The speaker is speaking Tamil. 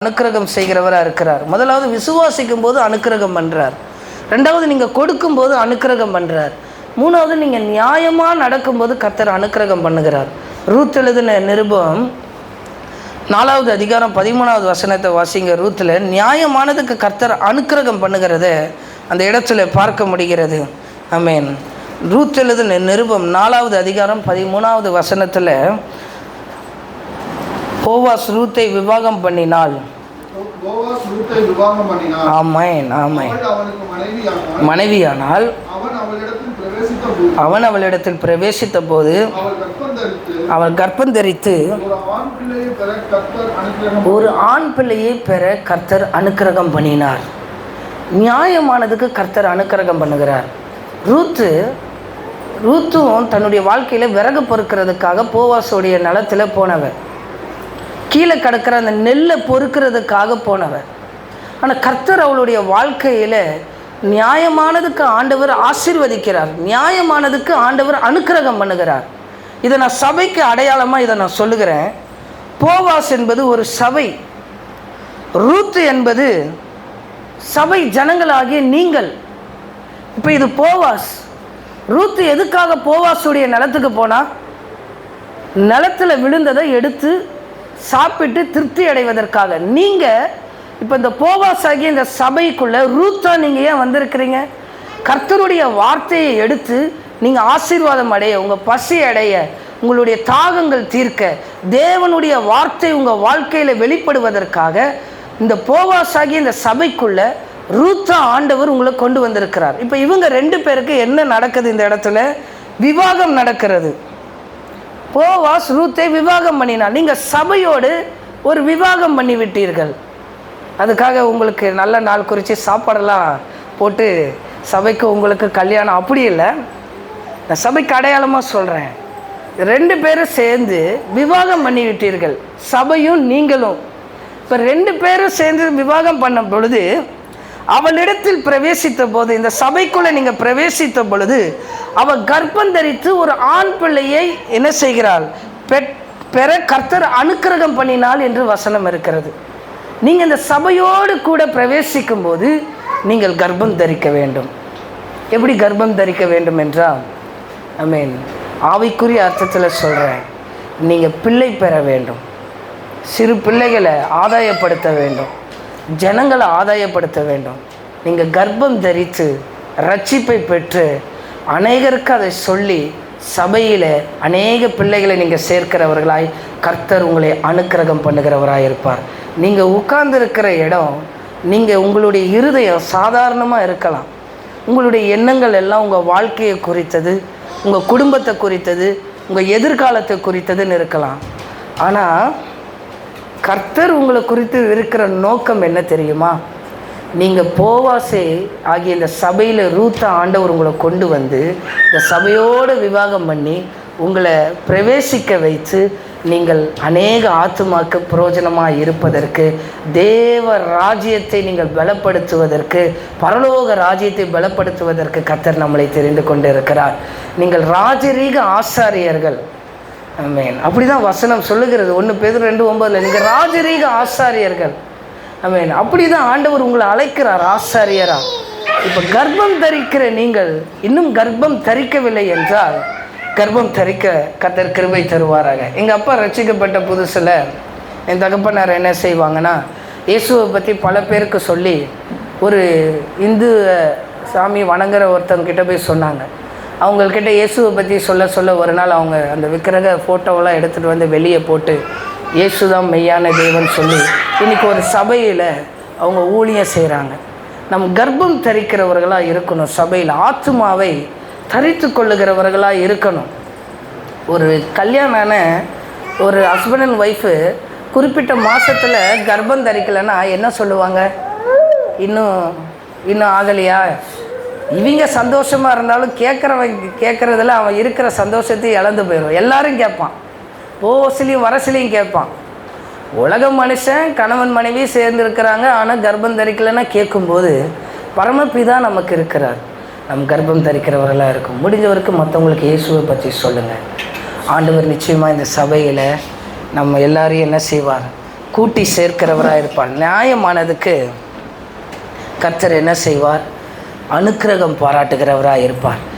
அனுக்கிரகம் செய்கிறவராக இருக்கிறார். முதலாவது விசுவாசிக்கும் போது அனுக்கிரகம் பண்ணுறார். ரெண்டாவது நீங்கள் கொடுக்கும்போது அனுக்கிரகம் பண்ணுறார். மூணாவது நீங்கள் நியாயமாக நடக்கும்போது கர்த்தர் அனுக்கிரகம் பண்ணுகிறார். ரூத் எழுதின நிருபம் 4வது அதிகாரம் 13வது வசனத்தை வாசிங்க. ரூத்தில் நியாயமானதுக்கு கர்த்தர் அனுக்கிரகம் பண்ணுகிறத அந்த இடத்துல பார்க்க முடிகிறது. ஆமென். ரூத் எழுதின நிருபம் 4வது அதிகாரம் 13வது வசனத்தில் போவாஸ் ரூத்தை விவாகம் பண்ணினாள். ஆமென் ஆமென். மனைவியானால் அவன் அவளிடத்தில் பிரவேசித்த போது அவள் கர்ப்பம் தரித்து ஒரு ஆண் பிள்ளையை பெற கர்த்தர் அனுக்கிரகம் பண்ணினார். நியாயமானதுக்கு கர்த்தர் அனுக்கிரகம் பண்ணுகிறார். ரூத்தும் தன்னுடைய வாழ்க்கையில் விறகு பொறுக்கிறதுக்காக போவாஸோடைய நிலத்தில் போனவன். கீழே கிடக்கிற அந்த நெல்லை பொறுக்கிறதுக்காக போனவர். ஆனால் கர்த்தர் அவளுடைய வாழ்க்கையில் நியாயமானதுக்கு ஆண்டவர் ஆசீர்வதிக்கிறார். நியாயமானதுக்கு ஆண்டவர் அனுக்கிரகம் பண்ணுகிறார். இதை நான் சபைக்கு அடையாளமாக இதை நான் சொல்லுகிறேன். போவாஸ் என்பது ஒரு சபை, ரூத் என்பது சபை ஜனங்களாகிய நீங்கள். இப்போ இது போவாஸ். ரூத் எதுக்காக போவாஸுடைய நிலத்துக்கு போனால் நிலத்தில் விழுந்ததை எடுத்து சாப்பிட்டு திருப்தி அடைவதற்காக. நீங்கள் இப்போ இந்த போவாஸ் ஆகிய இந்த சபைக்குள்ளே ரூத்தா நீங்கள் ஏன் வந்திருக்கிறீங்க? கர்த்தருடைய வார்த்தையை எடுத்து நீங்கள் ஆசீர்வாதம் அடைய, உங்கள் பசி அடைய, உங்களுடைய தாகங்கள் தீர்க்க, தேவனுடைய வார்த்தை உங்கள் வாழ்க்கையில் வெளிப்படுவதற்காக இந்த போவாஸ் ஆகிய இந்த சபைக்குள்ளே ரூத்தா ஆண்டவர் உங்களை கொண்டு வந்திருக்கிறார். இப்போ இவங்க 2 பேருக்கு என்ன நடக்குது? இந்த இடத்துல விவாகம் நடக்கிறது. போவாஸ் ரூத்தை விவாகம் பண்ணினார். நீங்கள் சபையோடு ஒரு விவாகம் பண்ணி விட்டீர்கள். அதுக்காக உங்களுக்கு நல்ல நாள் குறித்து சாப்பாடெல்லாம் போட்டு சபைக்கு உங்களுக்கு கல்யாணம் அப்படி இல்லை. நான் சபைக்கு அடையாளமாக சொல்கிறேன். 2 பேரும் சேர்ந்து விவாகம் பண்ணி விட்டீர்கள், சபையும் நீங்களும். இப்போ 2 பேரும் சேர்ந்து விவாகம் பண்ணும் பொழுது அவளிடத்தில் பிரவேசித்த போது, இந்த சபைக்குள்ளே நீங்கள் பிரவேசித்த பொழுது அவள் கர்ப்பம் தரித்து ஒரு ஆண் பிள்ளையை என்ன செய்கிறாள்? பெற கர்த்தர் அனுக்கிரகம் பண்ணினாள் என்று வசனம் இருக்கிறது. நீங்கள் இந்த சபையோடு கூட பிரவேசிக்கும் போது நீங்கள் கர்ப்பம் தரிக்க வேண்டும். எப்படி கர்ப்பம் தரிக்க வேண்டும் என்றால், ஆமென், ஆவிக்குரிய அர்த்தத்தில் சொல்கிறேன். நீங்கள் பிள்ளை பெற வேண்டும், சிறு பிள்ளைகளை ஆதாயப்படுத்த வேண்டும், ஜனங்களை ஆதாயப்படுத்த வேண்டும். நீங்கள் கர்ப்பம் தரித்து ரட்சிப்பை பெற்று அநேகருக்கு அதை சொல்லி சபையில் அநேக பிள்ளைகளை நீங்கள் சேர்க்கிறவர்களாய் கர்த்தர் உங்களை அனுக்கிரகம் பண்ணுகிறவராய் இருப்பார். நீங்கள் உட்கார்ந்துருக்கிற இடம், நீங்கள் உங்களுடைய இருதயம் சாதாரணமாக இருக்கலாம். உங்களுடைய எண்ணங்கள் எல்லாம் உங்கள் வாழ்க்கையை குறித்தது, உங்கள் குடும்பத்தை குறித்தது, உங்கள் எதிர்காலத்தை குறித்ததுன்னு இருக்கலாம். ஆனால் கர்த்தர் உங்களை குறித்து இருக்கிற நோக்கம் என்ன தெரியுமா? நீங்கள் போவாசே ஆகிய இந்த சபையில் ரூத்த ஆண்டவர் உங்களை கொண்டு வந்து இந்த சபையோடு விவாகம் பண்ணி உங்களை பிரவேசிக்க வைத்து நீங்கள் அநேக ஆத்துமாக்கு பிரயோஜனமாக இருப்பதற்கு, தேவ ராஜ்யத்தை நீங்கள் பலப்படுத்துவதற்கு, பரலோக ராஜ்யத்தை பலப்படுத்துவதற்கு கர்த்தர் நம்மளை தெரிந்து கொண்டு இருக்கிறார். நீங்கள் ராஜரீக ஆசாரியர்கள். ஆமென். அப்படிதான் வசனம் சொல்லுகிறது. 1 பேதுரு 2:9 நீங்கள் ராஜரீக ஆசாரியர்கள். ஆமென். அப்படிதான் ஆண்டவர் உங்களை அழைக்கிறார் ஆசாரியரா. இப்போ கர்ப்பம் தரிக்கிற நீங்கள் இன்னும் கர்ப்பம் தரிக்கவில்லை என்றால் கர்ப்பம் தரிக்க கர்த்தர் கிருபை தருவாராக. எங்கள் அப்பா ரட்சிக்கப்பட்ட புதுசில் என் தகப்பனார் என்ன செய்வாங்கன்னா, இயேசுவை பற்றி பல பேருக்கு சொல்லி ஒரு இந்து சாமி வணங்குற ஒருத்தவங்கிட்ட போய் சொன்னாங்க. அவங்கக்கிட்ட இயேசுவை பற்றி சொல்ல ஒரு நாள் அவங்க அந்த விக்கிரக ஃபோட்டோவெல்லாம் எடுத்துகிட்டு வந்து வெளியே போட்டு இயேசு தான் மெய்யான தேவன் சொல்லி இன்றைக்கி ஒரு சபையில் அவங்க ஊழியம் செய்கிறாங்க. நம் கர்ப்பம் தரிக்கிறவர்களாக இருக்கணும். சபையில் ஆத்துமாவை தரித்து கொள்ளுகிறவர்களாக இருக்கணும். ஒரு கல்யாணமான ஒரு ஹஸ்பண்ட் அண்ட் ஒய்ஃபு குறிப்பிட்ட மாதத்தில் கர்ப்பம் தரிக்கலைன்னா என்ன சொல்லுவாங்க? இன்னும் ஆகலையா? இவங்க சந்தோஷமாக இருந்தாலும் கேட்குறதில் அவன் இருக்கிற சந்தோஷத்தை இழந்து போயிடும். எல்லாரும் கேட்பான், போசிலையும் வரசிலையும் கேட்பான். உலக மனுஷன் கணவன் மனைவி சேர்ந்து இருக்கிறாங்க, ஆனால் கர்ப்பம் தரிக்கலைன்னா கேட்கும்போது பரமபிதா நமக்கு இருக்கிறார். நம் கர்ப்பம் தரிக்கிறவர்களாக இருக்கும். முடிஞ்சவருக்கு மற்றவங்களுக்கு இயேசுவை பற்றி சொல்லுங்கள். ஆண்டவர் நிச்சயமாக இந்த சபையில் நம்ம எல்லாரையும் என்ன செய்வார்? கூட்டி சேர்க்கிறவராக இருப்பார். நியாயமானதுக்கு கர்த்தர் என்ன செய்வார்? அனுக்கிரகம் பாராட்டுகிறவராக இருப்பார்.